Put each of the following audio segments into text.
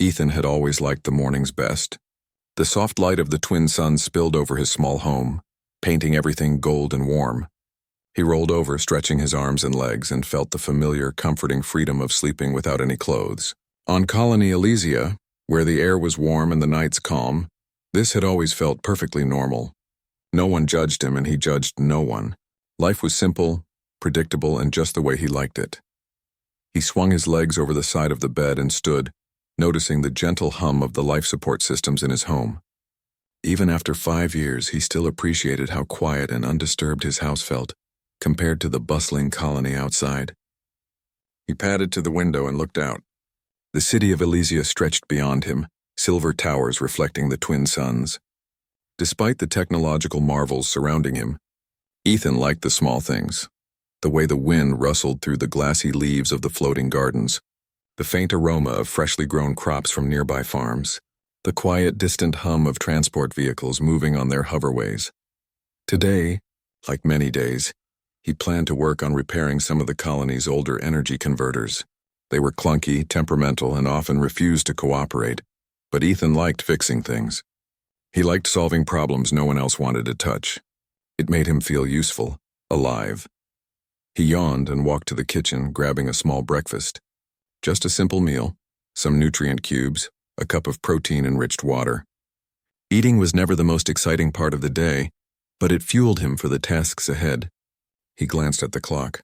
Ethan had always liked the mornings best. The soft light of the twin suns spilled over his small home, painting everything gold and warm. He rolled over, stretching his arms and legs, and felt the familiar, comforting freedom of sleeping without any clothes. On Colony Elysia, where the air was warm and the nights calm, this had always felt perfectly normal. No one judged him, and he judged no one. Life was simple, predictable, and just the way he liked it. He swung his legs over the side of the bed and stood, noticing the gentle hum of the life support systems in his home. Even after 5 years, he still appreciated how quiet and undisturbed his house felt, compared to the bustling colony outside. He padded to the window and looked out. The city of Elysia stretched beyond him, silver towers reflecting the twin suns. Despite the technological marvels surrounding him, Ethan liked the small things. The way the wind rustled through the glassy leaves of the floating gardens, the faint aroma of freshly grown crops from nearby farms, the quiet, distant hum of transport vehicles moving on their hoverways. Today, like many days, he planned to work on repairing some of the colony's older energy converters. They were clunky, temperamental, and often refused to cooperate, but Ethan liked fixing things. He liked solving problems no one else wanted to touch. It made him feel useful, alive. He yawned and walked to the kitchen, grabbing a small breakfast. Just a simple meal, some nutrient cubes, a cup of protein-enriched water. Eating was never the most exciting part of the day, but it fueled him for the tasks ahead. He glanced at the clock.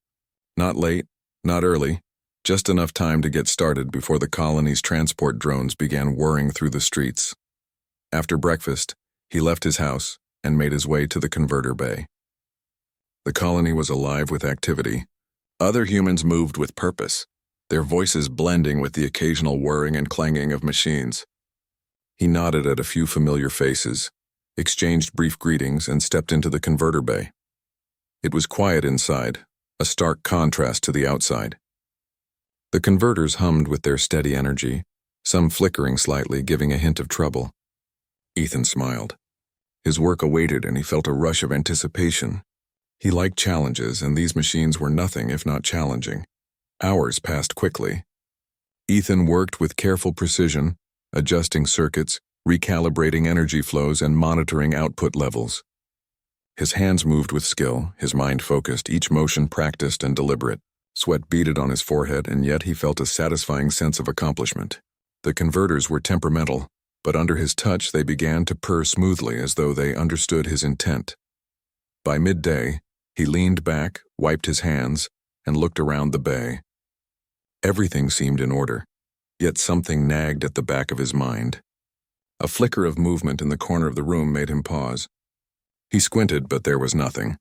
Not late, not early, just enough time to get started before the colony's transport drones began whirring through the streets. After breakfast, he left his house and made his way to the converter bay. The colony was alive with activity. Other humans moved with purpose, their voices blending with the occasional whirring and clanging of machines. He nodded at a few familiar faces, exchanged brief greetings, and stepped into the converter bay. It was quiet inside, a stark contrast to the outside. The converters hummed with their steady energy, some flickering slightly, giving a hint of trouble. Ethan smiled. His work awaited, and he felt a rush of anticipation. He liked challenges, and these machines were nothing if not challenging. Hours passed quickly. Ethan worked with careful precision, adjusting circuits, recalibrating energy flows, and monitoring output levels. His hands moved with skill, his mind focused, each motion practiced and deliberate. Sweat beaded on his forehead, and yet he felt a satisfying sense of accomplishment. The converters were temperamental, but under his touch they began to purr smoothly as though they understood his intent. By midday, he leaned back, wiped his hands, and looked around the bay. Everything seemed in order, yet something nagged at the back of his mind. A flicker of movement in the corner of the room made him pause. He squinted, but there was nothing.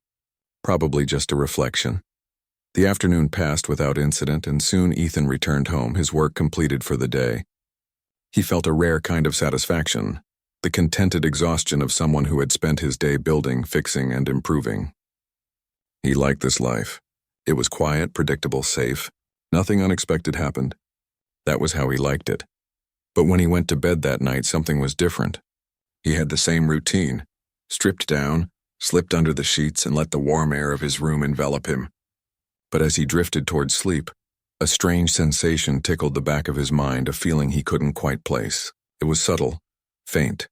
Probably just a reflection. The afternoon passed without incident, and soon Ethan returned home, his work completed for the day. He felt a rare kind of satisfaction, the contented exhaustion of someone who had spent his day building, fixing, and improving. He liked this life. It was quiet, predictable, safe. Nothing unexpected happened. That was how he liked it. But when he went to bed that night, something was different. He had the same routine. Stripped down, slipped under the sheets, and let the warm air of his room envelop him. But as he drifted towards sleep, a strange sensation tickled the back of his mind, a feeling he couldn't quite place. It was subtle, faint,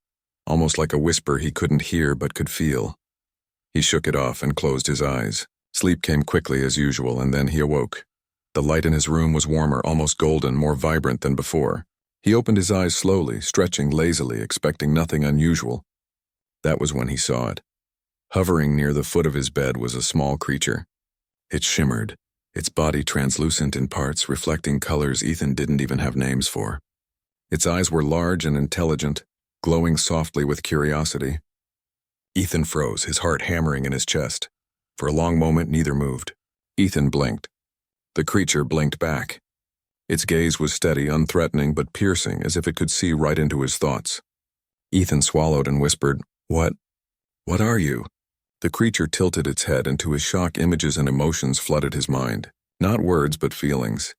almost like a whisper he couldn't hear but could feel. He shook it off and closed his eyes. Sleep came quickly as usual, and then he awoke. The light in his room was warmer, almost golden, more vibrant than before. He opened his eyes slowly, stretching lazily, expecting nothing unusual. That was when he saw it. Hovering near the foot of his bed was a small creature. It shimmered, its body translucent in parts, reflecting colors Ethan didn't even have names for. Its eyes were large and intelligent, glowing softly with curiosity. Ethan froze, his heart hammering in his chest. For a long moment, neither moved. Ethan blinked. The creature blinked back. Its gaze was steady, unthreatening, but piercing, as if it could see right into his thoughts. Ethan swallowed and whispered, "What are you?" The creature tilted its head, and to his shock, images and emotions flooded his mind. Not words, but feelings.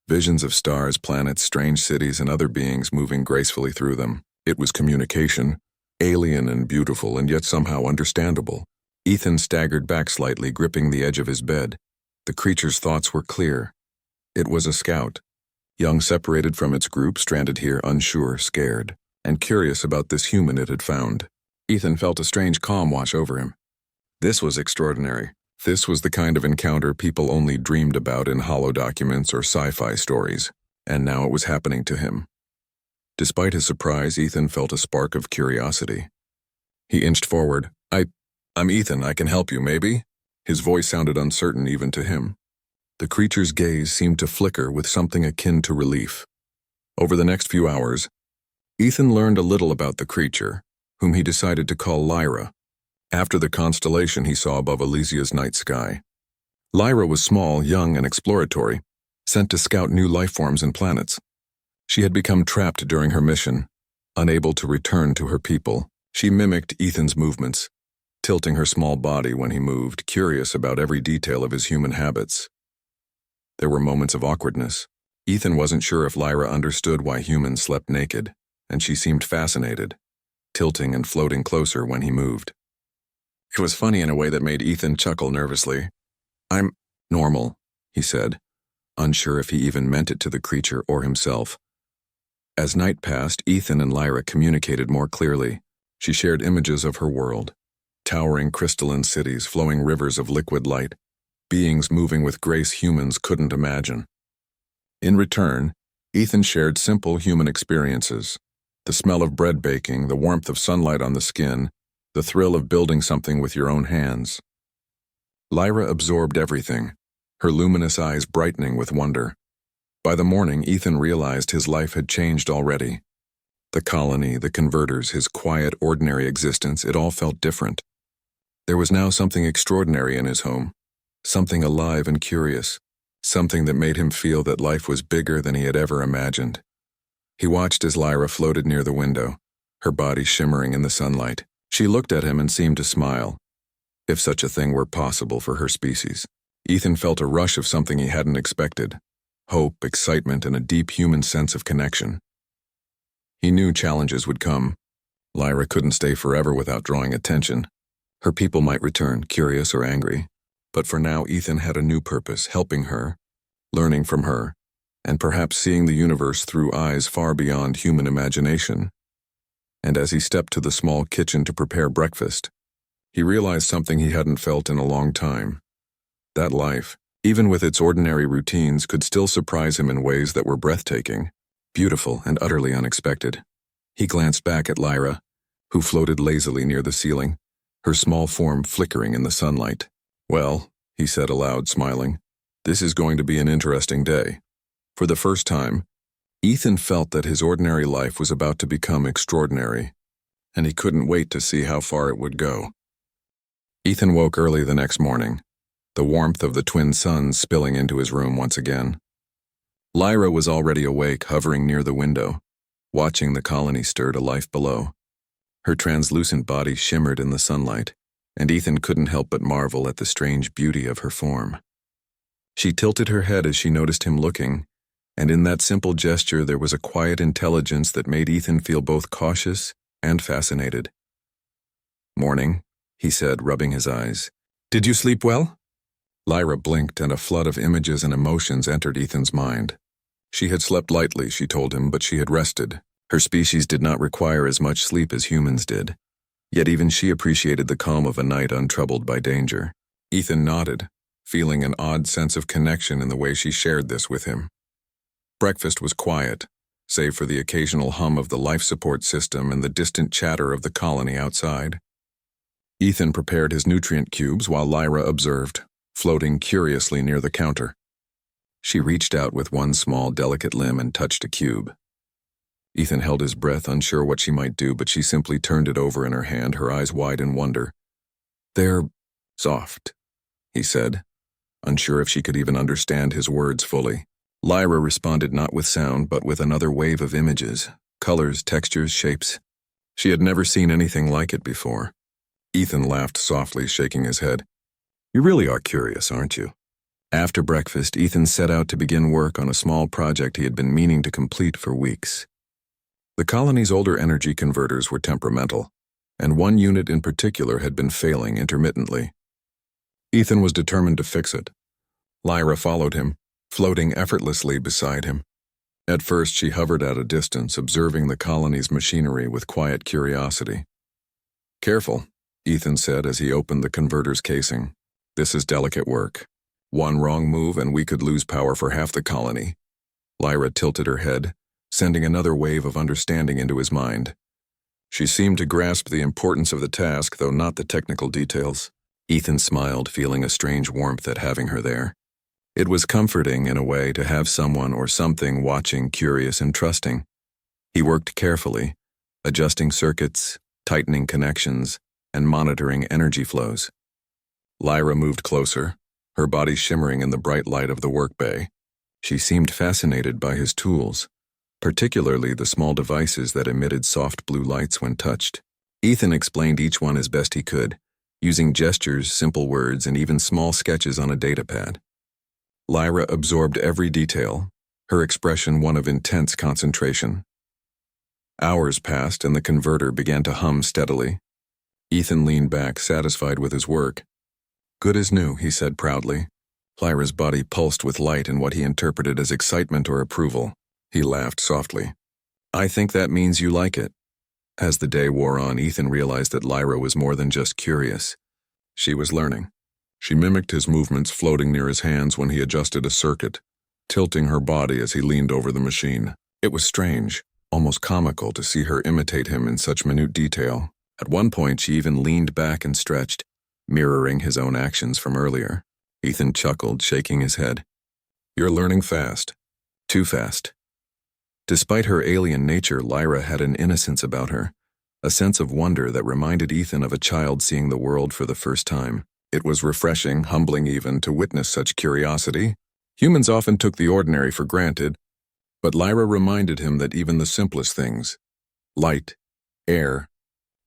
Visions of stars, planets, strange cities, and other beings moving gracefully through them. It was communication, alien and beautiful, and yet somehow understandable. Ethan staggered back slightly, gripping the edge of his bed. The creature's thoughts were clear. It was a scout. young, separated from its group, stranded here, unsure, scared, and curious about this human it had found. Ethan felt a strange calm wash over him. This was extraordinary. This was the kind of encounter people only dreamed about in holo documents or sci-fi stories, and now it was happening to him. Despite his surprise, Ethan felt a spark of curiosity. He inched forward. I'm Ethan, I can help you, maybe? His voice sounded uncertain even to him. The creature's gaze seemed to flicker with something akin to relief. Over the next few hours, Ethan learned a little about the creature, whom he decided to call Lyra, after the constellation he saw above Elysia's night sky. Lyra was small, young, and exploratory, sent to scout new lifeforms and planets. She had become trapped during her mission, unable to return to her people. She mimicked Ethan's movements, tilting her small body when he moved, curious about every detail of his human habits. There were moments of awkwardness. Ethan wasn't sure if Lyra understood why humans slept naked, and she seemed fascinated, tilting and floating closer when he moved. It was funny in a way that made Ethan chuckle nervously. "I'm normal," he said, unsure if he even meant it to the creature or himself. As night passed, Ethan and Lyra communicated more clearly. She shared images of her world, towering crystalline cities, flowing rivers of liquid light, beings moving with grace humans couldn't imagine. In return, Ethan shared simple human experiences: the smell of bread baking, the warmth of sunlight on the skin, the thrill of building something with your own hands. Lyra absorbed everything, her luminous eyes brightening with wonder. By the morning, Ethan realized his life had changed already. The colony, the converters, his quiet, ordinary existence, it all felt different. There was now something extraordinary in his home, something alive and curious, something that made him feel that life was bigger than he had ever imagined. He watched as Lyra floated near the window, her body shimmering in the sunlight. She looked at him and seemed to smile, if such a thing were possible for her species. Ethan felt a rush of something he hadn't expected: hope, excitement, and a deep human sense of connection. He knew challenges would come. Lyra couldn't stay forever without drawing attention. Her people might return, curious or angry. But for now, Ethan had a new purpose: helping her, learning from her, and perhaps seeing the universe through eyes far beyond human imagination. And as he stepped to the small kitchen to prepare breakfast, he realized something he hadn't felt in a long time. That life, even with its ordinary routines, could still surprise him in ways that were breathtaking, beautiful, and utterly unexpected. He glanced back at Lyra, who floated lazily near the ceiling, her small form flickering in the sunlight. "Well," he said aloud, smiling, "this is going to be an interesting day." For the first time, Ethan felt that his ordinary life was about to become extraordinary, and he couldn't wait to see how far it would go. Ethan woke early the next morning, the warmth of the twin suns spilling into his room once again. Lyra was already awake, hovering near the window, watching the colony stir to life below. Her translucent body shimmered in the sunlight, and Ethan couldn't help but marvel at the strange beauty of her form. She tilted her head as she noticed him looking, and in that simple gesture there was a quiet intelligence that made Ethan feel both cautious and fascinated. "Morning," he said, rubbing his eyes. "Did you sleep well?" Lyra blinked, and a flood of images and emotions entered Ethan's mind. She had slept lightly, she told him, but she had rested. Her species did not require as much sleep as humans did. Yet even she appreciated the calm of a night untroubled by danger. Ethan nodded, feeling an odd sense of connection in the way she shared this with him. Breakfast was quiet, save for the occasional hum of the life support system and the distant chatter of the colony outside. Ethan prepared his nutrient cubes while Lyra observed, floating curiously near the counter. She reached out with one small, delicate limb and touched a cube. Ethan held his breath, unsure what she might do, but she simply turned it over in her hand, her eyes wide in wonder. "They're soft," he said, unsure if she could even understand his words fully. Lyra responded not with sound, but with another wave of images, colors, textures, shapes. She had never seen anything like it before. Ethan laughed softly, shaking his head. "You really are curious, aren't you?" After breakfast, Ethan set out to begin work on a small project he had been meaning to complete for weeks. The colony's older energy converters were temperamental, and one unit in particular had been failing intermittently. Ethan was determined to fix it. Lyra followed him, floating effortlessly beside him. At first, she hovered at a distance, observing the colony's machinery with quiet curiosity. "Careful," Ethan said as he opened the converter's casing. "This is delicate work. One wrong move and we could lose power for half the colony." Lyra tilted her head, sending another wave of understanding into his mind. She seemed to grasp the importance of the task, though not the technical details. Ethan smiled, feeling a strange warmth at having her there. It was comforting, in a way, to have someone or something watching, curious and trusting. He worked carefully, adjusting circuits, tightening connections, and monitoring energy flows. Lyra moved closer, her body shimmering in the bright light of the work bay. She seemed fascinated by his tools, particularly the small devices that emitted soft blue lights when touched. Ethan explained each one as best he could, using gestures, simple words, and even small sketches on a datapad. Lyra absorbed every detail, her expression one of intense concentration. Hours passed and the converter began to hum steadily. Ethan leaned back, satisfied with his work. "Good as new," he said proudly. Lyra's body pulsed with light and what he interpreted as excitement or approval. He laughed softly. "I think that means you like it." As the day wore on, Ethan realized that Lyra was more than just curious. She was learning. She mimicked his movements, floating near his hands when he adjusted a circuit, tilting her body as he leaned over the machine. It was strange, almost comical, to see her imitate him in such minute detail. At one point, she even leaned back and stretched, mirroring his own actions from earlier. Ethan chuckled, shaking his head. "You're learning fast. Too fast." Despite her alien nature, Lyra had an innocence about her, a sense of wonder that reminded Ethan of a child seeing the world for the first time. It was refreshing, humbling even, to witness such curiosity. Humans often took the ordinary for granted, but Lyra reminded him that even the simplest things, light, air,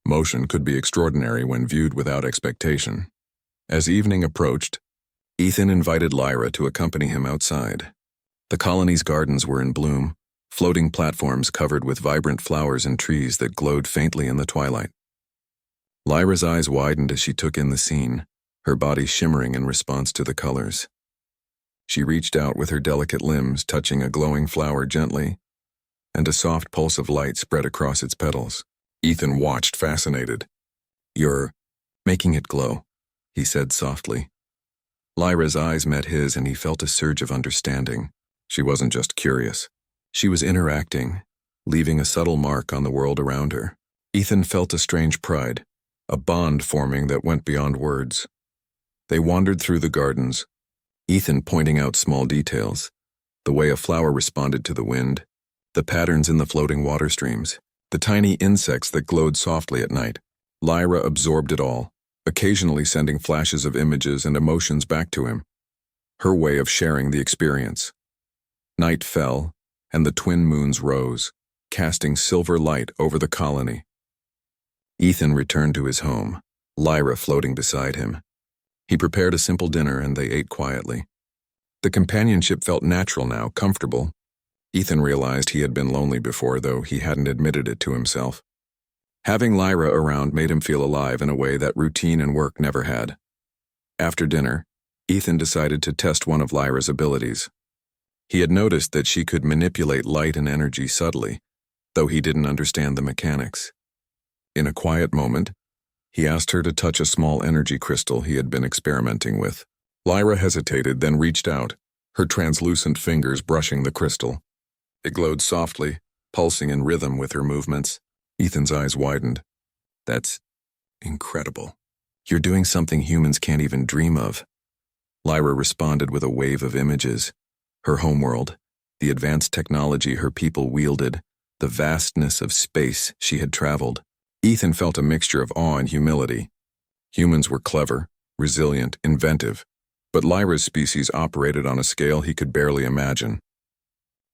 motion, could be extraordinary when viewed without expectation. As evening approached, Ethan invited Lyra to accompany him outside. The colony's gardens were in bloom, floating platforms covered with vibrant flowers and trees that glowed faintly in the twilight. Lyra's eyes widened as she took in the scene, her body shimmering in response to the colors. She reached out with her delicate limbs, touching a glowing flower gently, and a soft pulse of light spread across its petals. Ethan watched, fascinated. "You're making it glow," he said softly. Lyra's eyes met his and he felt a surge of understanding. She wasn't just curious. She was interacting, leaving a subtle mark on the world around her. Ethan felt a strange pride, a bond forming that went beyond words. They wandered through the gardens, Ethan pointing out small details, the way a flower responded to the wind, the patterns in the floating water streams, the tiny insects that glowed softly at night. Lyra absorbed it all, occasionally sending flashes of images and emotions back to him, her way of sharing the experience. Night fell, and the twin moons rose, casting silver light over the colony. Ethan returned to his home, Lyra floating beside him. He prepared a simple dinner and they ate quietly. The companionship felt natural now, comfortable. Ethan realized he had been lonely before, though he hadn't admitted it to himself. Having Lyra around made him feel alive in a way that routine and work never had. After dinner, Ethan decided to test one of Lyra's abilities. He had noticed that she could manipulate light and energy subtly, though he didn't understand the mechanics. In a quiet moment, he asked her to touch a small energy crystal he had been experimenting with. Lyra hesitated, then reached out, her translucent fingers brushing the crystal. It glowed softly, pulsing in rhythm with her movements. Ethan's eyes widened. "That's incredible. You're doing something humans can't even dream of." Lyra responded with a wave of images. Her homeworld, the advanced technology her people wielded, the vastness of space she had traveled. Ethan felt a mixture of awe and humility. Humans were clever, resilient, inventive, but Lyra's species operated on a scale he could barely imagine.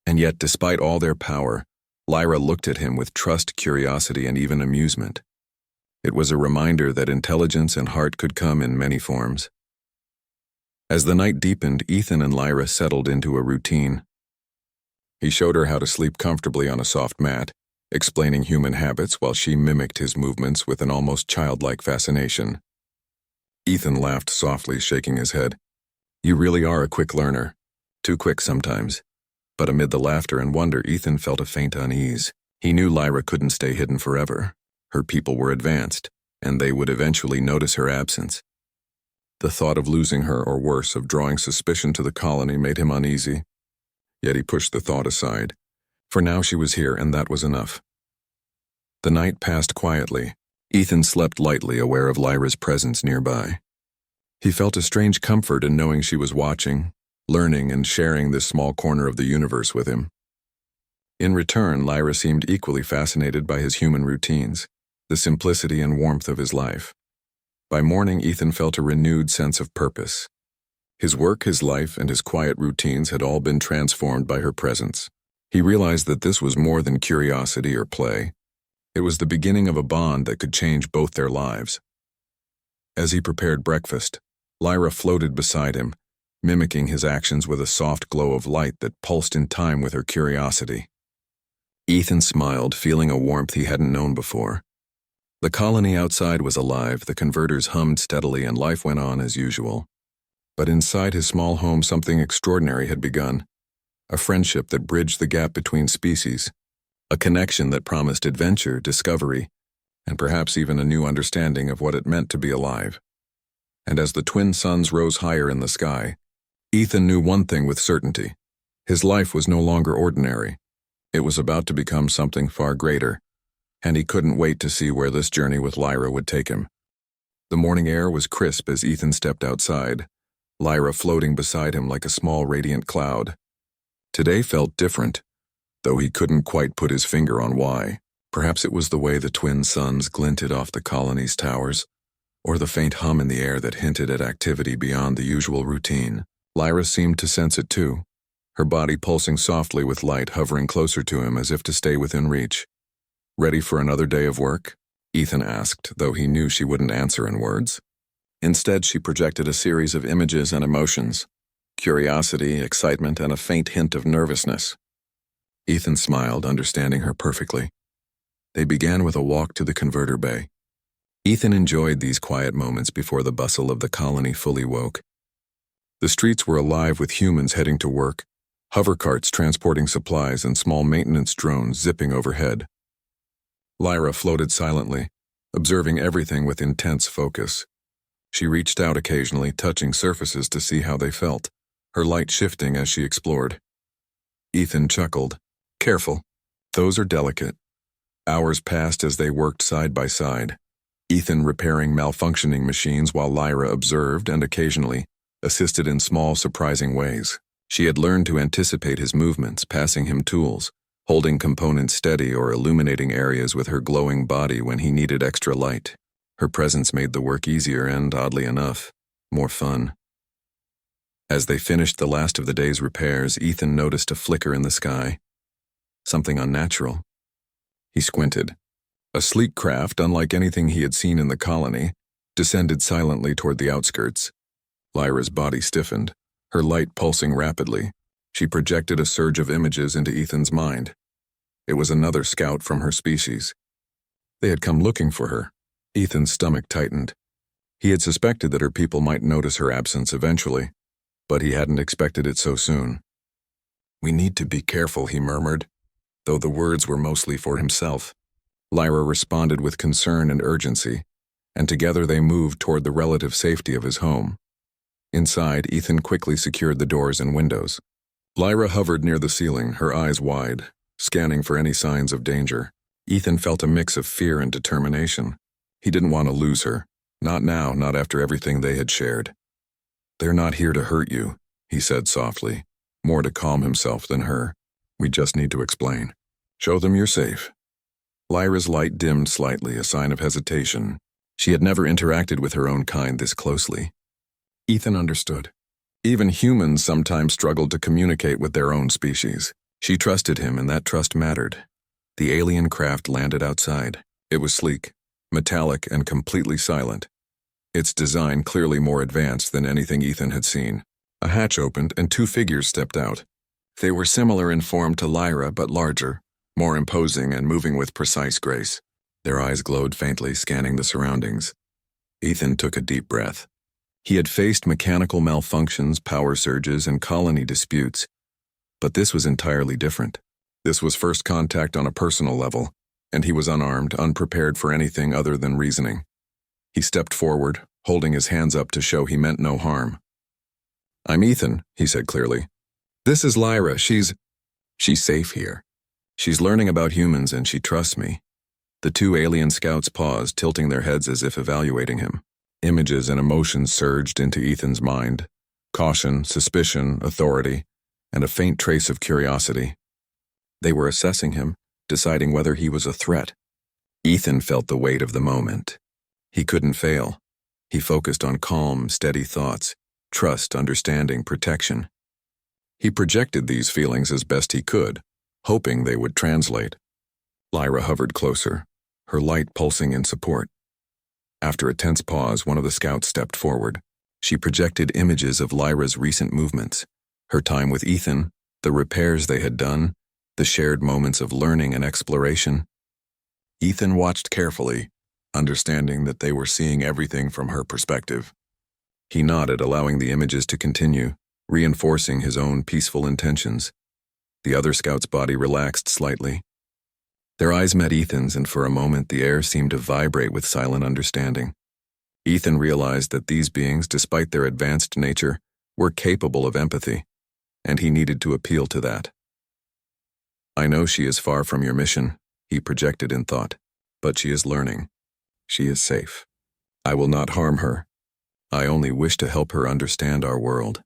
And yet, despite all their power, Lyra looked at him with trust, curiosity, and even amusement. It was a reminder that intelligence and heart could come in many forms. As the night deepened, Ethan and Lyra settled into a routine. He showed her how to sleep comfortably on a soft mat, explaining human habits while she mimicked his movements with an almost childlike fascination. Ethan laughed softly, shaking his head. "You really are a quick learner. Too quick sometimes." But amid the laughter and wonder, Ethan felt a faint unease. He knew Lyra couldn't stay hidden forever. Her people were advanced, and they would eventually notice her absence. The thought of losing her, or worse, of drawing suspicion to the colony, made him uneasy. Yet he pushed the thought aside. For now she was here, and that was enough. The night passed quietly. Ethan slept lightly, aware of Lyra's presence nearby. He felt a strange comfort in knowing she was watching, learning, and sharing this small corner of the universe with him. In return, Lyra seemed equally fascinated by his human routines, the simplicity and warmth of his life. By morning, Ethan felt a renewed sense of purpose. His work, his life, and his quiet routines had all been transformed by her presence. He realized that this was more than curiosity or play. It was the beginning of a bond that could change both their lives. As he prepared breakfast, Lyra floated beside him, mimicking his actions with a soft glow of light that pulsed in time with her curiosity. Ethan smiled, feeling a warmth he hadn't known before. The colony outside was alive, the converters hummed steadily, and life went on as usual. But inside his small home, something extraordinary had begun. A friendship that bridged the gap between species. A connection that promised adventure, discovery, and perhaps even a new understanding of what it meant to be alive. And as the twin suns rose higher in the sky, Ethan knew one thing with certainty. His life was no longer ordinary. It was about to become something far greater, and he couldn't wait to see where this journey with Lyra would take him. The morning air was crisp as Ethan stepped outside, Lyra floating beside him like a small radiant cloud. Today felt different, though he couldn't quite put his finger on why. Perhaps it was the way the twin suns glinted off the colony's towers, or the faint hum in the air that hinted at activity beyond the usual routine. Lyra seemed to sense it too, her body pulsing softly with light, hovering closer to him as if to stay within reach. "Ready for another day of work?" Ethan asked, though he knew she wouldn't answer in words. Instead, she projected a series of images and emotions: curiosity, excitement, and a faint hint of nervousness. Ethan smiled, understanding her perfectly. They began with a walk to the converter bay. Ethan enjoyed these quiet moments before the bustle of the colony fully woke. The streets were alive with humans heading to work, hover carts transporting supplies, and small maintenance drones zipping overhead. Lyra floated silently, observing everything with intense focus. She reached out occasionally, touching surfaces to see how they felt, her light shifting as she explored. Ethan chuckled. "Careful. Those are delicate." Hours passed as they worked side by side, Ethan repairing malfunctioning machines while Lyra observed and occasionally assisted in small, surprising ways. She had learned to anticipate his movements, passing him tools, holding components steady, or illuminating areas with her glowing body when he needed extra light. Her presence made the work easier and, oddly enough, more fun. As they finished the last of the day's repairs, Ethan noticed a flicker in the sky. Something unnatural. He squinted. A sleek craft, unlike anything he had seen in the colony, descended silently toward the outskirts. Lyra's body stiffened, her light pulsing rapidly. She projected a surge of images into Ethan's mind. It was another scout from her species. They had come looking for her. Ethan's stomach tightened. He had suspected that her people might notice her absence eventually, but he hadn't expected it so soon. "We need to be careful," he murmured, though the words were mostly for himself. Lyra responded with concern and urgency, and together they moved toward the relative safety of his home. Inside, Ethan quickly secured the doors and windows. Lyra hovered near the ceiling, her eyes wide, scanning for any signs of danger. Ethan felt a mix of fear and determination. He didn't want to lose her. Not now, not after everything they had shared. "They're not here to hurt you," he said softly, more to calm himself than her. "We just need to explain. Show them you're safe." Lyra's light dimmed slightly, a sign of hesitation. She had never interacted with her own kind this closely. Ethan understood. Even humans sometimes struggled to communicate with their own species. She trusted him, and that trust mattered. The alien craft landed outside. It was sleek, metallic, and completely silent. Its design clearly more advanced than anything Ethan had seen. A hatch opened, and two figures stepped out. They were similar in form to Lyra, but larger, more imposing, and moving with precise grace. Their eyes glowed faintly, scanning the surroundings. Ethan took a deep breath. He had faced mechanical malfunctions, power surges, and colony disputes, But this was entirely different. This was first contact on a personal level, and he was unarmed, unprepared for anything other than reasoning. He stepped forward, holding his hands up to show he meant no harm. "I'm Ethan," he said clearly. "This is Lyra. She's safe here. She's learning about humans and she trusts me." The two alien scouts paused, tilting their heads as if evaluating him. Images and emotions surged into Ethan's mind. Caution, suspicion, authority, and a faint trace of curiosity. They were assessing him, deciding whether he was a threat. Ethan felt the weight of the moment. He couldn't fail. He focused on calm, steady thoughts, trust, understanding, protection. He projected these feelings as best he could, hoping they would translate. Lyra hovered closer, her light pulsing in support. After a tense pause, one of the scouts stepped forward. She projected images of Lyra's recent movements, her time with Ethan, the repairs they had done, the shared moments of learning and exploration. Ethan watched carefully, understanding that they were seeing everything from her perspective. He nodded, allowing the images to continue, reinforcing his own peaceful intentions. The other scout's body relaxed slightly. Their eyes met Ethan's, and for a moment the air seemed to vibrate with silent understanding. Ethan realized that these beings, despite their advanced nature, were capable of empathy, and he needed to appeal to that. "I know she is far from your mission," he projected in thought, "but she is learning. She is safe. I will not harm her. I only wish to help her understand our world."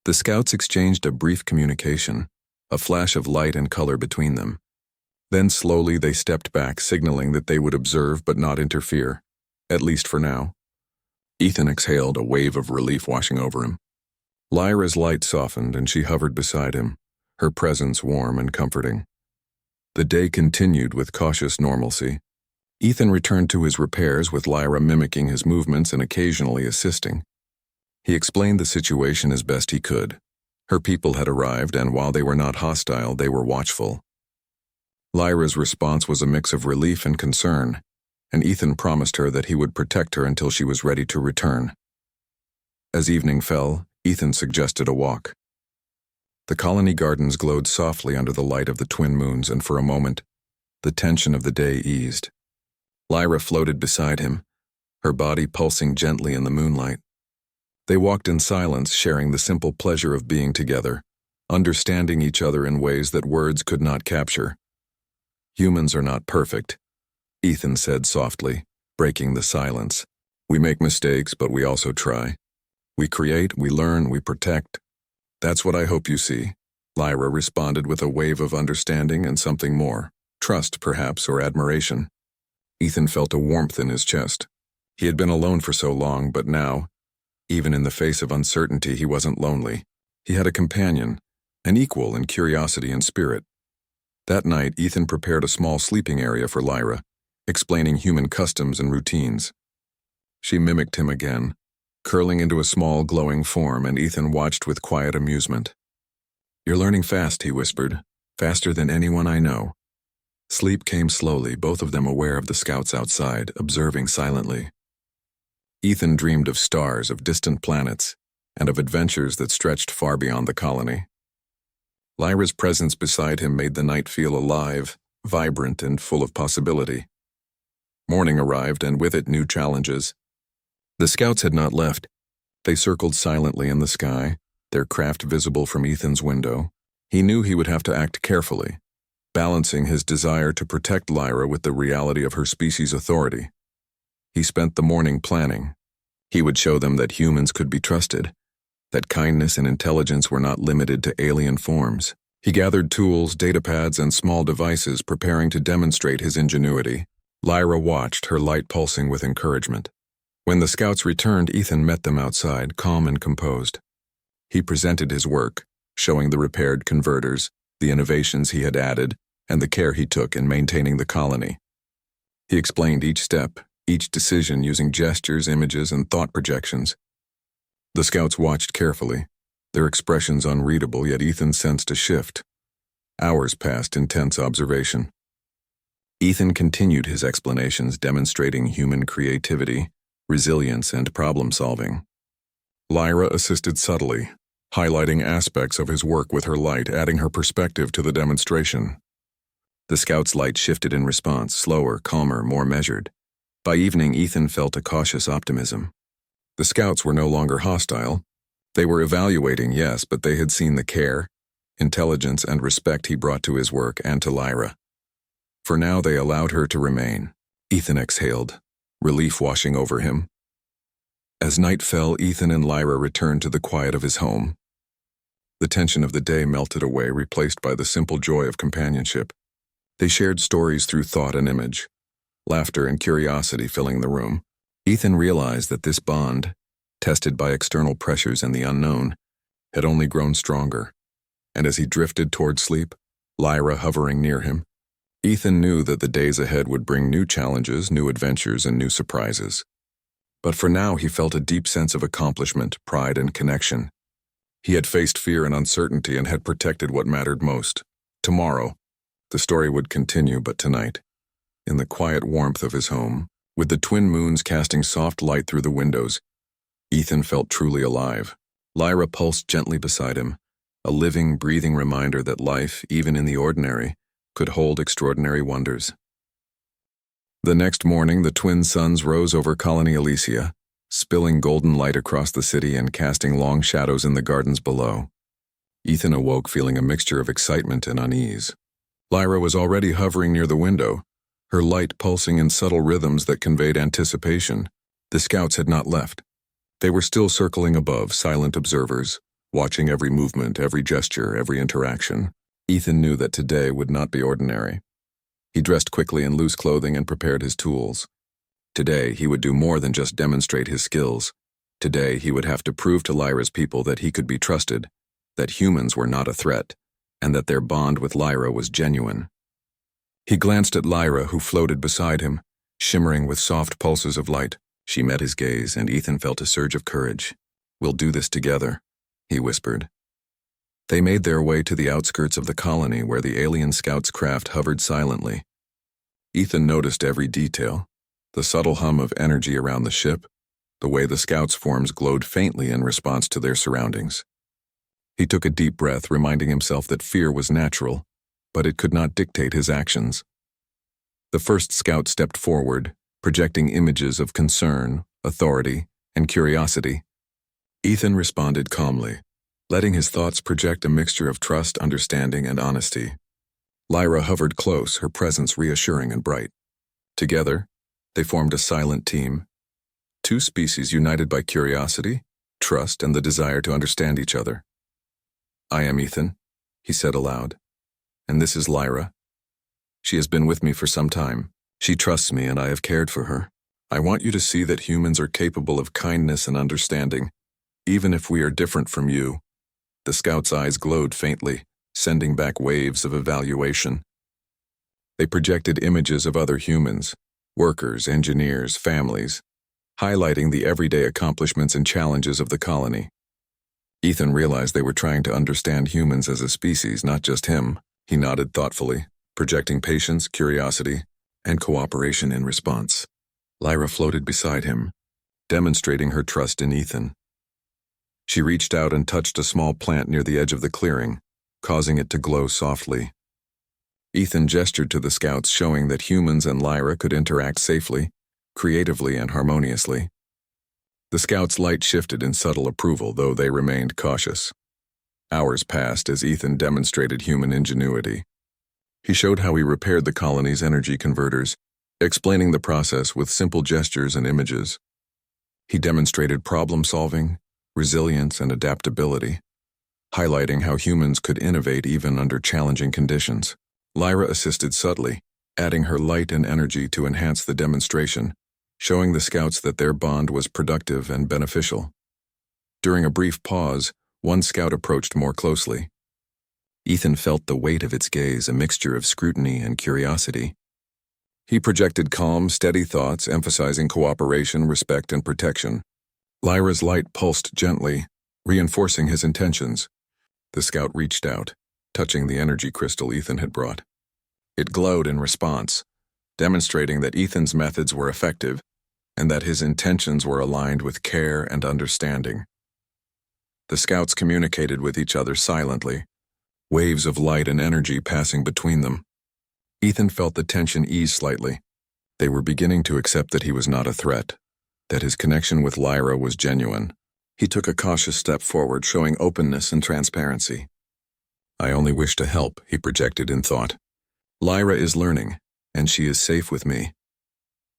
The scouts exchanged a brief communication, a flash of light and color between them. Then slowly they stepped back, signaling that they would observe but not interfere, at least for now. Ethan exhaled, a wave of relief washing over him. Lyra's light softened and she hovered beside him, her presence warm and comforting. The day continued with cautious normalcy. Ethan returned to his repairs, with Lyra mimicking his movements and occasionally assisting. He explained the situation as best he could. Her people had arrived, and while they were not hostile, they were watchful. Lyra's response was a mix of relief and concern, and Ethan promised her that he would protect her until she was ready to return. As evening fell, Ethan suggested a walk. The colony gardens glowed softly under the light of the twin moons, and for a moment, the tension of the day eased. Lyra floated beside him, her body pulsing gently in the moonlight. They walked in silence, sharing the simple pleasure of being together, understanding each other in ways that words could not capture. "Humans are not perfect," Ethan said softly, breaking the silence. "We make mistakes, but we also try. We create, we learn, we protect. That's what I hope you see." Lyra responded with a wave of understanding and something more, trust perhaps, or admiration. Ethan felt a warmth in his chest. He had been alone for so long, but now, even in the face of uncertainty, he wasn't lonely. He had a companion, an equal in curiosity and spirit. That night, Ethan prepared a small sleeping area for Lyra, explaining human customs and routines. She mimicked him again, curling into a small, glowing form, and Ethan watched with quiet amusement. "You're learning fast," he whispered, "faster than anyone I know." Sleep came slowly, both of them aware of the scouts outside, observing silently. Ethan dreamed of stars, of distant planets, and of adventures that stretched far beyond the colony. Lyra's presence beside him made the night feel alive, vibrant, and full of possibility. Morning arrived, and with it new challenges. The scouts had not left. They circled silently in the sky, their craft visible from Ethan's window. He knew he would have to act carefully, balancing his desire to protect Lyra with the reality of her species' authority. He spent the morning planning. He would show them that humans could be trusted, that kindness and intelligence were not limited to alien forms. He gathered tools, datapads, and small devices, preparing to demonstrate his ingenuity. Lyra watched, her light pulsing with encouragement. When the scouts returned, Ethan met them outside, calm and composed. He presented his work, showing the repaired converters, the innovations he had added, and the care he took in maintaining the colony. He explained each step, each decision using gestures, images, and thought projections. The scouts watched carefully, their expressions unreadable, yet Ethan sensed a shift. Hours passed in tense observation. Ethan continued his explanations, demonstrating human creativity, resilience, and problem-solving. Lyra assisted subtly, highlighting aspects of his work with her light, adding her perspective to the demonstration. The scout's light shifted in response, slower, calmer, more measured. By evening, Ethan felt a cautious optimism. The scouts were no longer hostile. They were evaluating, yes, but they had seen the care, intelligence, and respect he brought to his work and to Lyra. For now, they allowed her to remain. Ethan exhaled, relief washing over him. As night fell, Ethan and Lyra returned to the quiet of his home. The tension of the day melted away, replaced by the simple joy of companionship. They shared stories through thought and image, laughter and curiosity filling the room. Ethan realized that this bond, tested by external pressures and the unknown, had only grown stronger. And as he drifted toward sleep, Lyra hovering near him, Ethan knew that the days ahead would bring new challenges, new adventures, and new surprises. But for now, he felt a deep sense of accomplishment, pride, and connection. He had faced fear and uncertainty and had protected what mattered most. Tomorrow, the story would continue, but tonight, in the quiet warmth of his home, with the twin moons casting soft light through the windows, Ethan felt truly alive. Lyra pulsed gently beside him, a living, breathing reminder that life, even in the ordinary, could hold extraordinary wonders. The next morning, the twin suns rose over Colony Elysia, spilling golden light across the city and casting long shadows in the gardens below. Ethan awoke feeling a mixture of excitement and unease. Lyra was already hovering near the window, her light pulsing in subtle rhythms that conveyed anticipation. The scouts had not left. They were still circling above, silent observers, watching every movement, every gesture, every interaction. Ethan knew that today would not be ordinary. He dressed quickly in loose clothing and prepared his tools. Today, he would do more than just demonstrate his skills. Today, he would have to prove to Lyra's people that he could be trusted, that humans were not a threat, and that their bond with Lyra was genuine. He glanced at Lyra, who floated beside him, shimmering with soft pulses of light. She met his gaze, and Ethan felt a surge of courage. "We'll do this together," he whispered. They made their way to the outskirts of the colony where the alien scout's craft hovered silently. Ethan noticed every detail, the subtle hum of energy around the ship, the way the scouts' forms glowed faintly in response to their surroundings. He took a deep breath, reminding himself that fear was natural, but it could not dictate his actions. The first scout stepped forward, projecting images of concern, authority, and curiosity. Ethan responded calmly, letting his thoughts project a mixture of trust, understanding, and honesty. Lyra hovered close, her presence reassuring and bright. Together, they formed a silent team. Two species united by curiosity, trust, and the desire to understand each other. "I am Ethan," he said aloud. "And this is Lyra. She has been with me for some time. She trusts me and I have cared for her. I want you to see that humans are capable of kindness and understanding, even if we are different from you." The scout's eyes glowed faintly, sending back waves of evaluation. They projected images of other humans, workers, engineers, families, highlighting the everyday accomplishments and challenges of the colony. Ethan realized they were trying to understand humans as a species, not just him. He nodded thoughtfully, projecting patience, curiosity, and cooperation in response. Lyra floated beside him, demonstrating her trust in Ethan. She reached out and touched a small plant near the edge of the clearing, causing it to glow softly. Ethan gestured to the scouts, showing that humans and Lyra could interact safely, creatively, and harmoniously. The scouts' light shifted in subtle approval, though they remained cautious. Hours passed as Ethan demonstrated human ingenuity. He showed how he repaired the colony's energy converters, explaining the process with simple gestures and images. He demonstrated problem-solving, resilience, and adaptability, highlighting how humans could innovate even under challenging conditions. Lyra assisted subtly, adding her light and energy to enhance the demonstration, showing the scouts that their bond was productive and beneficial. During a brief pause, one scout approached more closely. Ethan felt the weight of its gaze, a mixture of scrutiny and curiosity. He projected calm, steady thoughts, emphasizing cooperation, respect, and protection. Lyra's light pulsed gently, reinforcing his intentions. The scout reached out, touching the energy crystal Ethan had brought. It glowed in response, demonstrating that Ethan's methods were effective and that his intentions were aligned with care and understanding. The scouts communicated with each other silently, waves of light and energy passing between them. Ethan felt the tension ease slightly. They were beginning to accept that he was not a threat, that his connection with Lyra was genuine. He took a cautious step forward, showing openness and transparency. "I only wish to help," he projected in thought. "Lyra is learning, and she is safe with me."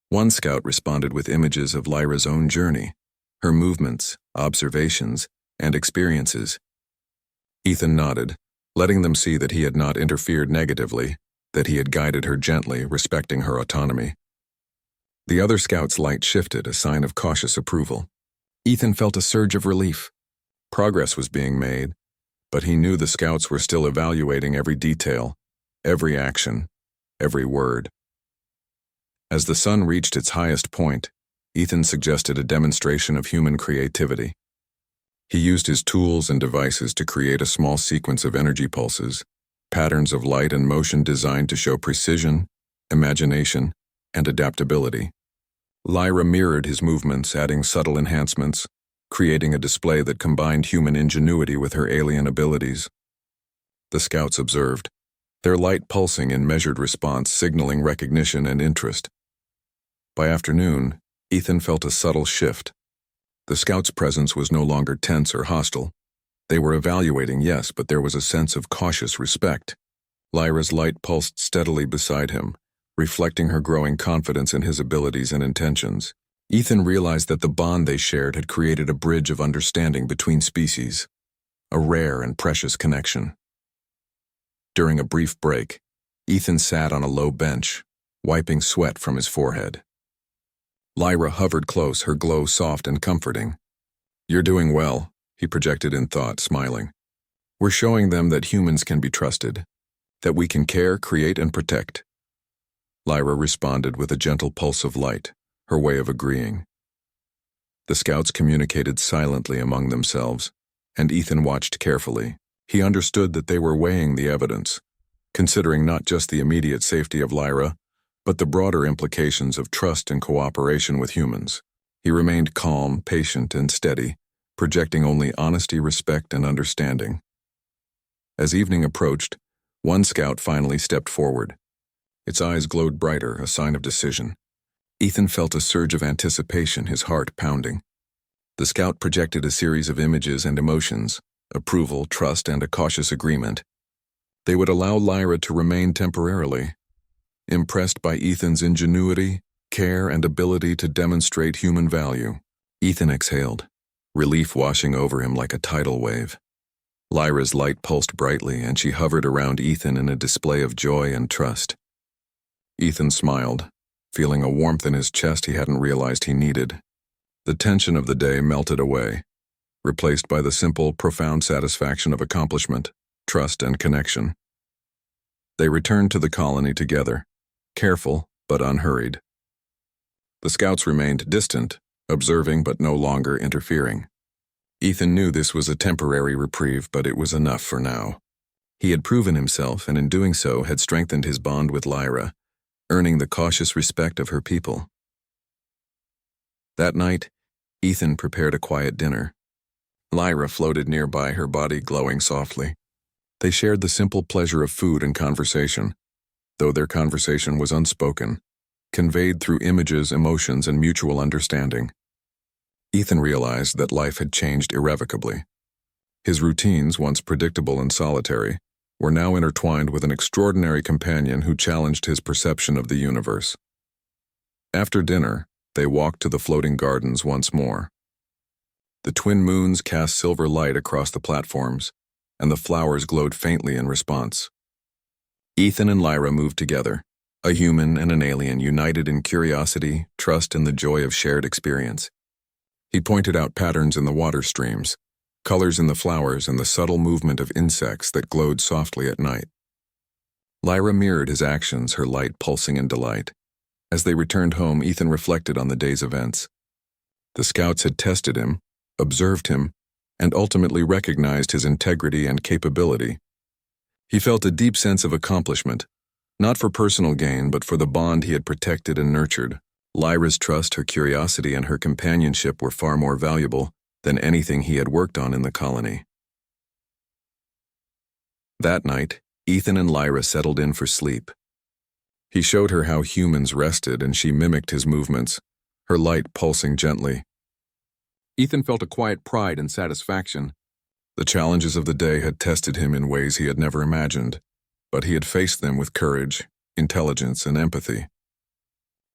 One scout responded with images of Lyra's own journey, her movements, observations, and experiences. Ethan nodded, letting them see that he had not interfered negatively, that he had guided her gently, respecting her autonomy. The other scout's light shifted, a sign of cautious approval. Ethan felt a surge of relief. Progress was being made, but he knew the scouts were still evaluating every detail, every action, every word. As the sun reached its highest point, Ethan suggested a demonstration of human creativity. He used his tools and devices to create a small sequence of energy pulses, patterns of light and motion designed to show precision, imagination, and adaptability. Lyra mirrored his movements, adding subtle enhancements, creating a display that combined human ingenuity with her alien abilities. The scouts observed, their light pulsing in measured response, signaling recognition and interest. By afternoon, Ethan felt a subtle shift. The scouts' presence was no longer tense or hostile. They were evaluating, yes, but there was a sense of cautious respect. Lyra's light pulsed steadily beside him, reflecting her growing confidence in his abilities and intentions. Ethan realized that the bond they shared had created a bridge of understanding between species, a rare and precious connection. During a brief break, Ethan sat on a low bench, wiping sweat from his forehead. Lyra hovered close, her glow soft and comforting. "You're doing well," he projected in thought, smiling. "We're showing them that humans can be trusted, that we can care, create, and protect." Lyra responded with a gentle pulse of light, her way of agreeing. The scouts communicated silently among themselves, and Ethan watched carefully. He understood that they were weighing the evidence, considering not just the immediate safety of Lyra, but the broader implications of trust and cooperation with humans. He remained calm, patient, and steady, projecting only honesty, respect, and understanding. As evening approached, one scout finally stepped forward. Its eyes glowed brighter, a sign of decision. Ethan felt a surge of anticipation, his heart pounding. The scout projected a series of images and emotions, approval, trust, and a cautious agreement. They would allow Lyra to remain temporarily. Impressed by Ethan's ingenuity, care, and ability to demonstrate human value, Ethan exhaled, relief washing over him like a tidal wave. Lyra's light pulsed brightly, and she hovered around Ethan in a display of joy and trust. Ethan smiled, feeling a warmth in his chest he hadn't realized he needed. The tension of the day melted away, replaced by the simple, profound satisfaction of accomplishment, trust, and connection. They returned to the colony together, careful but unhurried. The scouts remained distant, observing but no longer interfering. Ethan knew this was a temporary reprieve, but it was enough for now. He had proven himself, and in doing so had strengthened his bond with Lyra, earning the cautious respect of her people. That night, Ethan prepared a quiet dinner. Lyra floated nearby, her body glowing softly. They shared the simple pleasure of food and conversation, though their conversation was unspoken, conveyed through images, emotions, and mutual understanding. Ethan realized that life had changed irrevocably. His routines, once predictable and solitary, were now intertwined with an extraordinary companion who challenged his perception of the universe. After dinner, they walked to the floating gardens once more. The twin moons cast silver light across the platforms, and the flowers glowed faintly in response. Ethan and Lyra moved together, a human and an alien united in curiosity, trust, and the joy of shared experience. He pointed out patterns in the water streams, colors in the flowers, and the subtle movement of insects that glowed softly at night. Lyra mirrored his actions, her light pulsing in delight. As they returned home, Ethan reflected on the day's events. The scouts had tested him, observed him, and ultimately recognized his integrity and capability. He felt a deep sense of accomplishment, not for personal gain, but for the bond he had protected and nurtured. Lyra's trust, her curiosity, and her companionship were far more valuable, than anything he had worked on in the colony. That night, Ethan and Lyra settled in for sleep. He showed her how humans rested, and she mimicked his movements, her light pulsing gently. Ethan felt a quiet pride and satisfaction. The challenges of the day had tested him in ways he had never imagined, but he had faced them with courage, intelligence, and empathy.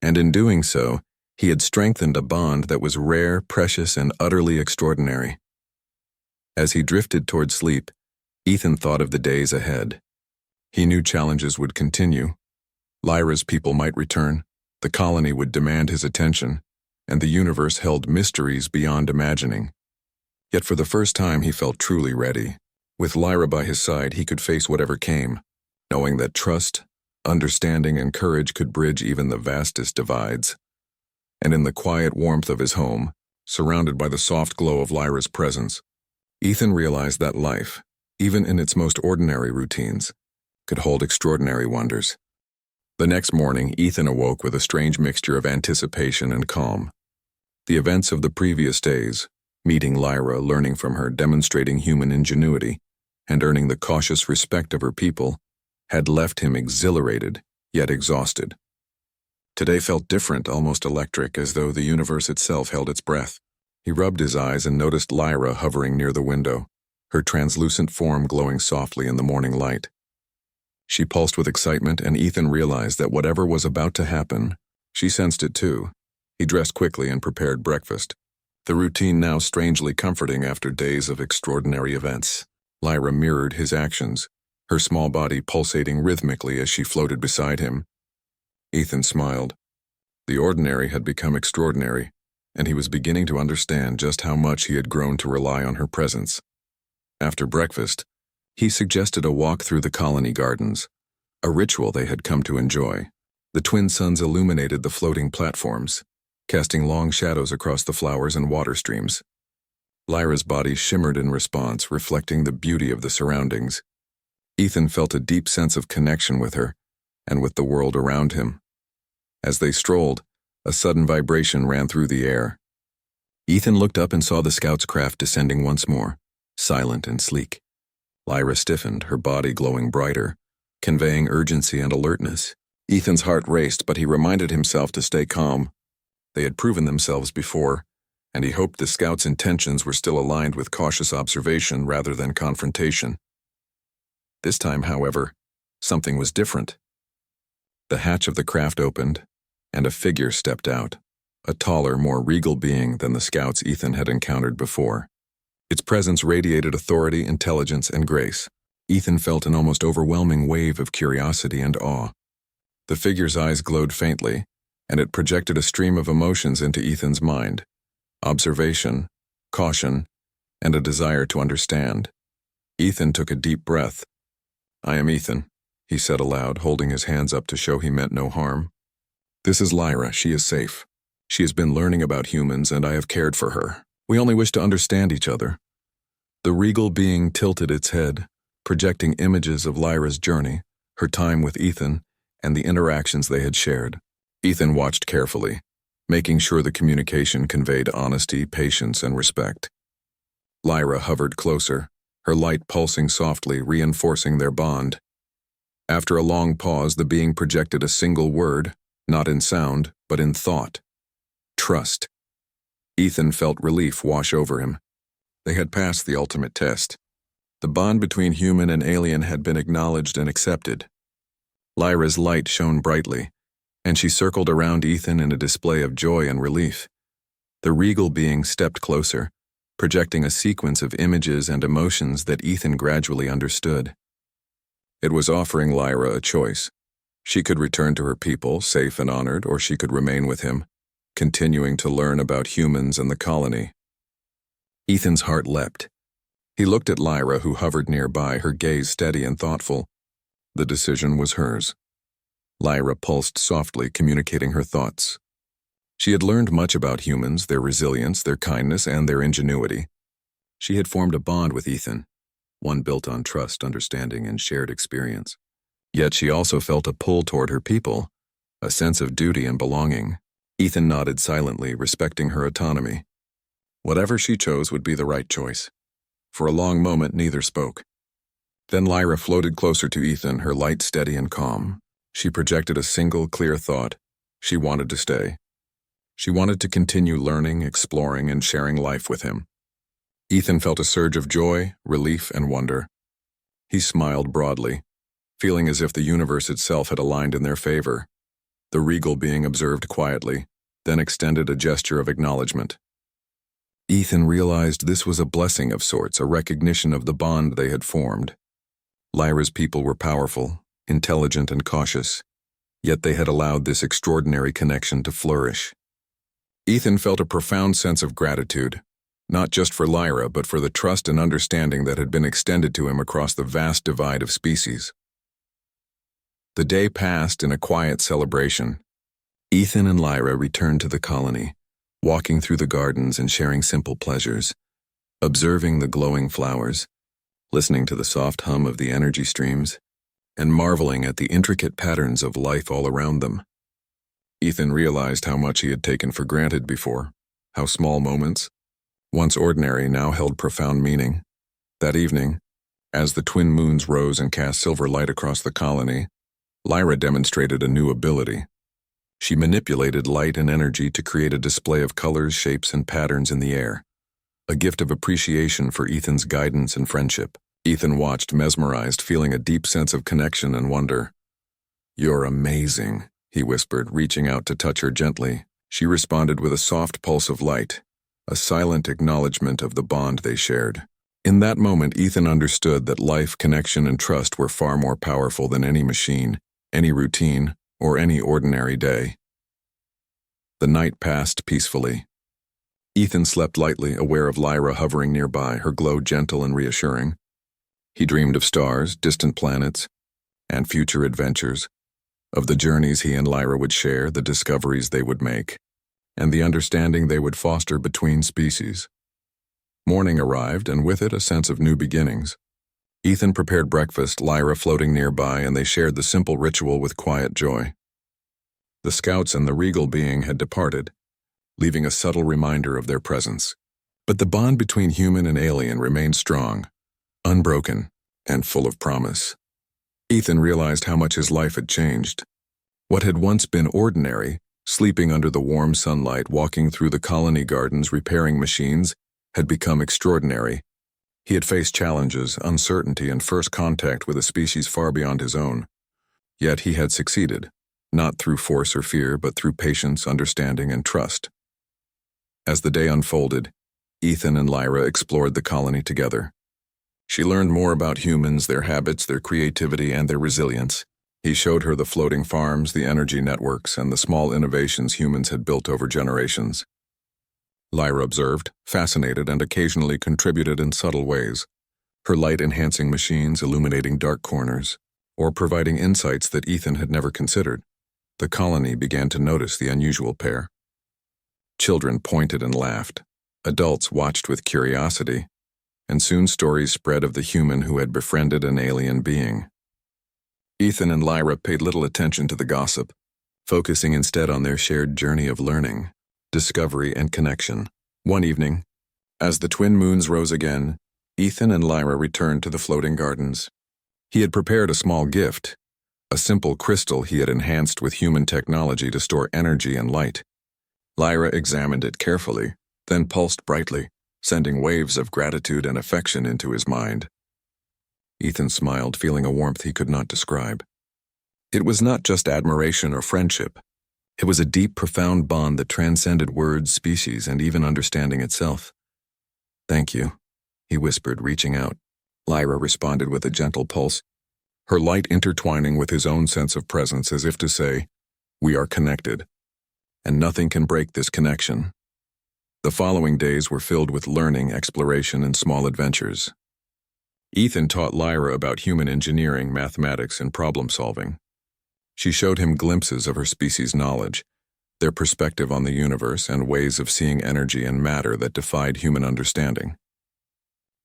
And in doing so, he had strengthened a bond that was rare, precious, and utterly extraordinary. As he drifted toward sleep, Ethan thought of the days ahead. He knew challenges would continue. Lyra's people might return, the colony would demand his attention, and the universe held mysteries beyond imagining. Yet for the first time he felt truly ready. With Lyra by his side, he could face whatever came, knowing that trust, understanding, and courage could bridge even the vastest divides. And in the quiet warmth of his home, surrounded by the soft glow of Lyra's presence, Ethan realized that life, even in its most ordinary routines, could hold extraordinary wonders. The next morning, Ethan awoke with a strange mixture of anticipation and calm. The events of the previous days, meeting Lyra, learning from her, demonstrating human ingenuity, and earning the cautious respect of her people, had left him exhilarated, yet exhausted. Today felt different, almost electric, as though the universe itself held its breath. He rubbed his eyes and noticed Lyra hovering near the window, her translucent form glowing softly in the morning light. She pulsed with excitement, and Ethan realized that whatever was about to happen, she sensed it too. He dressed quickly and prepared breakfast, the routine now strangely comforting after days of extraordinary events. Lyra mirrored his actions, her small body pulsating rhythmically as she floated beside him. Ethan smiled. The ordinary had become extraordinary, and he was beginning to understand just how much he had grown to rely on her presence. After breakfast, he suggested a walk through the colony gardens, a ritual they had come to enjoy. The twin suns illuminated the floating platforms, casting long shadows across the flowers and water streams. Lyra's body shimmered in response, reflecting the beauty of the surroundings. Ethan felt a deep sense of connection with her, and with the world around him. As they strolled, a sudden vibration ran through the air. Ethan looked up and saw the scout's craft descending once more, silent and sleek. Lyra stiffened, her body glowing brighter, conveying urgency and alertness. Ethan's heart raced, but he reminded himself to stay calm. They had proven themselves before, and he hoped the scout's intentions were still aligned with cautious observation rather than confrontation. This time, however, something was different. The hatch of the craft opened, and a figure stepped out, a taller, more regal being than the scouts Ethan had encountered before. Its presence radiated authority, intelligence, and grace. Ethan felt an almost overwhelming wave of curiosity and awe. The figure's eyes glowed faintly, and it projected a stream of emotions into Ethan's mind: observation, caution, and a desire to understand. Ethan took a deep breath. "I am Ethan," he said aloud, holding his hands up to show he meant no harm. "This is Lyra. She is safe. She has been learning about humans, and I have cared for her. We only wish to understand each other." The regal being tilted its head, projecting images of Lyra's journey, her time with Ethan, and the interactions they had shared. Ethan watched carefully, making sure the communication conveyed honesty, patience, and respect. Lyra hovered closer, her light pulsing softly, reinforcing their bond. After a long pause, the being projected a single word, not in sound, but in thought: trust. Ethan felt relief wash over him. They had passed the ultimate test. The bond between human and alien had been acknowledged and accepted. Lyra's light shone brightly, and she circled around Ethan in a display of joy and relief. The regal being stepped closer, projecting a sequence of images and emotions that Ethan gradually understood. It was offering Lyra a choice. She could return to her people, safe and honored, or she could remain with him, continuing to learn about humans and the colony. Ethan's heart leapt. He looked at Lyra, who hovered nearby, her gaze steady and thoughtful. The decision was hers. Lyra pulsed softly, communicating her thoughts. She had learned much about humans, their resilience, their kindness, and their ingenuity. She had formed a bond with Ethan, one built on trust, understanding, and shared experience. Yet she also felt a pull toward her people, a sense of duty and belonging. Ethan nodded silently, respecting her autonomy. Whatever she chose would be the right choice. For a long moment, neither spoke. Then Lyra floated closer to Ethan, her light steady and calm. She projected a single, clear thought. She wanted to stay. She wanted to continue learning, exploring, and sharing life with him. Ethan felt a surge of joy, relief, and wonder. He smiled broadly, feeling as if the universe itself had aligned in their favor. The regal being observed quietly, then extended a gesture of acknowledgement. Ethan realized this was a blessing of sorts, a recognition of the bond they had formed. Lyra's people were powerful, intelligent, and cautious, yet they had allowed this extraordinary connection to flourish. Ethan felt a profound sense of gratitude, not just for Lyra, but for the trust and understanding that had been extended to him across the vast divide of species. The day passed in a quiet celebration. Ethan and Lyra returned to the colony, walking through the gardens and sharing simple pleasures, observing the glowing flowers, listening to the soft hum of the energy streams, and marveling at the intricate patterns of life all around them. Ethan realized how much he had taken for granted before, how small moments, once ordinary, now held profound meaning. That evening, as the twin moons rose and cast silver light across the colony, Lyra demonstrated a new ability. She manipulated light and energy to create a display of colors, shapes, and patterns in the air, a gift of appreciation for Ethan's guidance and friendship. Ethan watched, mesmerized, feeling a deep sense of connection and wonder. "You're amazing," he whispered, reaching out to touch her gently. She responded with a soft pulse of light, a silent acknowledgement of the bond they shared. In that moment, Ethan understood that life, connection, and trust were far more powerful than any machine, any routine, or any ordinary day. The night passed peacefully. Ethan slept lightly, aware of Lyra hovering nearby, her glow gentle and reassuring. He dreamed of stars, distant planets, and future adventures, of the journeys he and Lyra would share, the discoveries they would make, and the understanding they would foster between species. Morning arrived, and with it a sense of new beginnings. Ethan prepared breakfast, Lyra floating nearby, and they shared the simple ritual with quiet joy. The scouts and the regal being had departed, leaving a subtle reminder of their presence. But the bond between human and alien remained strong, unbroken, and full of promise. Ethan realized how much his life had changed. What had once been ordinary, sleeping under the warm sunlight, walking through the colony gardens, repairing machines, had become extraordinary. He had faced challenges, uncertainty, and first contact with a species far beyond his own. Yet he had succeeded, not through force or fear, but through patience, understanding, and trust. As the day unfolded, Ethan and Lyra explored the colony together. She learned more about humans, their habits, their creativity, and their resilience. He showed her the floating farms, the energy networks, and the small innovations humans had built over generations. Lyra observed, fascinated, and occasionally contributed in subtle ways, her light-enhancing machines illuminating dark corners, or providing insights that Ethan had never considered. The colony began to notice the unusual pair. Children pointed and laughed. Adults watched with curiosity, and soon stories spread of the human who had befriended an alien being. Ethan and Lyra paid little attention to the gossip, focusing instead on their shared journey of learning, discovery, and connection. One evening, as the twin moons rose again, Ethan and Lyra returned to the floating gardens. He had prepared a small gift, a simple crystal he had enhanced with human technology to store energy and light. Lyra examined it carefully, then pulsed brightly, sending waves of gratitude and affection into his mind. Ethan smiled, feeling a warmth he could not describe. It was not just admiration or friendship. It was a deep, profound bond that transcended words, species, and even understanding itself. "Thank you," he whispered, reaching out. Lyra responded with a gentle pulse, her light intertwining with his own sense of presence as if to say, "We are connected, and nothing can break this connection." The following days were filled with learning, exploration, and small adventures. Ethan taught Lyra about human engineering, mathematics, and problem-solving. She showed him glimpses of her species' knowledge, their perspective on the universe, and ways of seeing energy and matter that defied human understanding.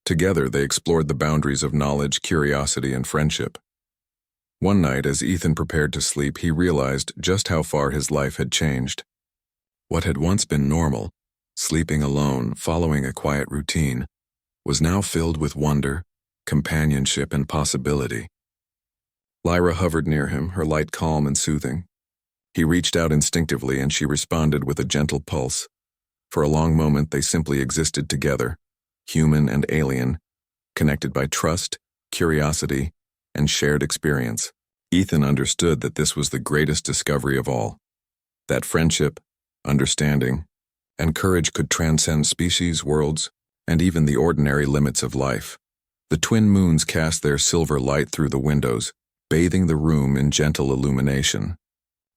Together, they explored the boundaries of knowledge, curiosity, and friendship. One night, as Ethan prepared to sleep, he realized just how far his life had changed. What had once been normal sleeping alone, following a quiet routine, was now filled with wonder, companionship, and possibility. Lyra hovered near him, her light calm and soothing. He reached out instinctively and she responded with a gentle pulse. For a long moment they simply existed together, human and alien, connected by trust, curiosity, and shared experience. Ethan understood that this was the greatest discovery of all. That friendship, understanding, and courage could transcend species, worlds, and even the ordinary limits of life. The twin moons cast their silver light through the windows, bathing the room in gentle illumination.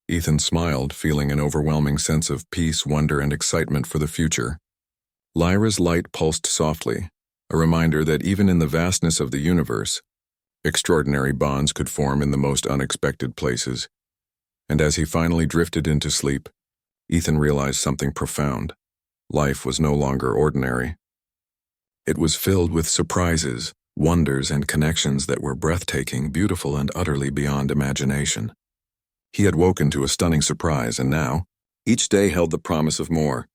Ethan smiled, feeling an overwhelming sense of peace, wonder, and excitement for the future. Lyra's light pulsed softly, a reminder that even in the vastness of the universe, extraordinary bonds could form in the most unexpected places. And as he finally drifted into sleep, Ethan realized something profound. Life was no longer ordinary. It was filled with surprises, wonders, and connections that were breathtaking, beautiful, and utterly beyond imagination. He had woken to a stunning surprise, and now, each day held the promise of more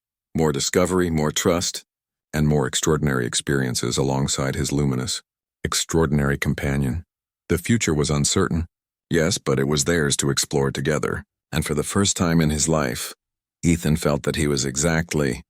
discovery, more trust, and more extraordinary experiences alongside his luminous, extraordinary companion. The future was uncertain, yes, but it was theirs to explore together, and for the first time in his life, Ethan felt that he was exactly